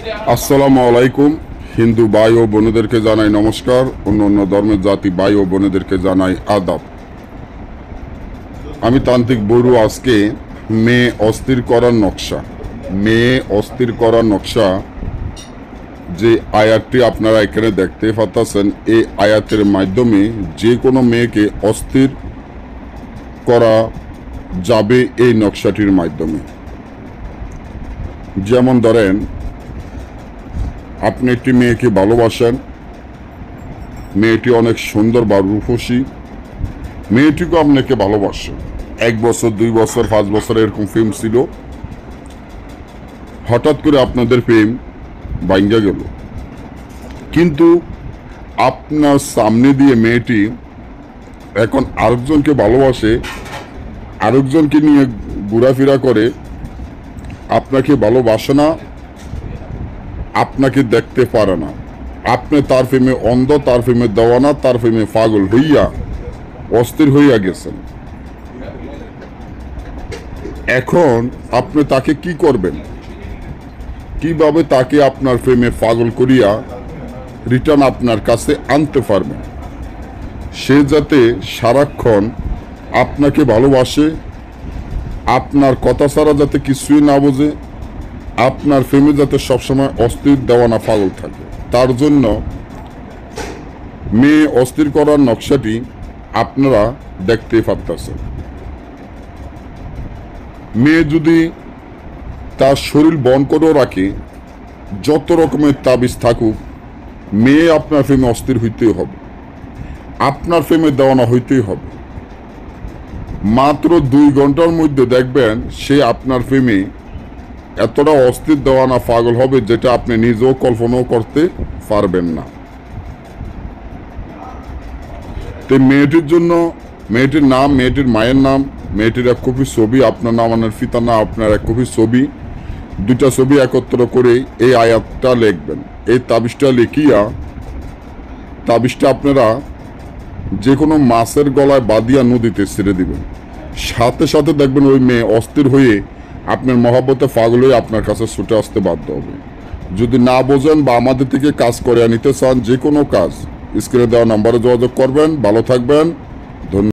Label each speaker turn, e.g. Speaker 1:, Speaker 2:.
Speaker 1: আসসালামু আলাইকুম। হিন্দু ভাই ও বোনেদেরকে জানাই নমস্কার, অন্য ধর্মের জাতি ভাই ও বোনেদেরকে জানাই আদাব। আমি তান্ত্রিক বড়ু। আজকে মেয়ে অস্থির করার নকশা, যে আয়াতটি আপনারা এখানে দেখতে পাচ্ছেন, এই আয়াতের মাধ্যমে যে কোনো মেয়েকে অস্থির করা যাবে এই নকশাটির মাধ্যমে। যেমন ধরেন, আপনি একটি মেয়েকে ভালোবাসেন, মেয়েটি অনেক সুন্দর বা রূপসী, মেয়েটিকে আপনাকে ভালোবাসে। 1 বছর 2 বছর 5 বছর এরকম প্রেম ছিল, হঠাৎ করে আপনাদের প্রেম ভাঙ্গা গেল। কিন্তু আপনার সামনে দিয়ে মেয়েটি এখন আরেকজনকে ভালোবাসে, আরেকজনকে নিয়ে ঘোরাফেরা করে, আপনাকে ভালোবাসে না, আপনাকে দেখতে পারে না। আপনি তার প্রেমে অন্ধ, তার প্রেমে দেওয়ানা, তার প্রেমে পাগল হইয়া অস্থির হইয়া গেছেন। এখন আপনি তাকে কি করবেন? কিভাবে তাকে আপনার প্রেমে পাগল করিয়া রিটার্ন আপনার কাছে আনতে পারবেন? সে যাতে সারাক্ষণ আপনাকে ভালোবাসে, আপনার কথা ছাড়া যাতে কিছুই না বোঝে, আপনার প্রেমে যাতে সবসময় অস্থির দেওয়ানা পাগল থাকে। তার জন্য মেয়ে অস্থির করার নকশাটি আপনারা দেখতে পাচ্ছেন। মেয়ে যদি তার শরীর বন করেও রাখে, যত রকমের তাবিজ থাকুক, মেয়ে আপনার প্রেমে অস্থির হইতেই হবে, আপনার প্রেমে দেওয়ানা হইতেই হবে। মাত্র 2 ঘন্টার মধ্যে দেখবেন সে আপনার প্রেমে এতটা অস্থির দেওয়ানা পাগল হবে, যেটা আপনি নিজেও কল্পনাও করতে পারবেন না। তো মেয়েটির জন্য, মেয়েটির নাম, মেয়েটির মায়ের নাম, মেয়েটির 1 কপি ছবি, আপনার নাম, আপনার পিতার নাম, আপনার 1 কপি ছবি, 2টা ছবি একত্র করে এই আয়াতটা লিখবেন। এই তাবিজটা লিখিয়া, তাবিজটা আপনারা যে কোনো মাছের গলায় বাঁধিয়া নদীতে ছেড়ে দিবেন। সাথে সাথে দেখবেন ওই মেয়ে অস্থির হয়ে আপনার মহব্বতে পাগল হয়ে আপনার কাছে ছুটে আসতে বাধ্য হবে। যদি না বোঝেন বা আমাদের থেকে কাজ করে নিতে চান, যে কোনো কাজ, স্ক্রিনে দেওয়া নাম্বারে যোগাযোগ করবেন। ভালো থাকবেন, ধন্যবাদ।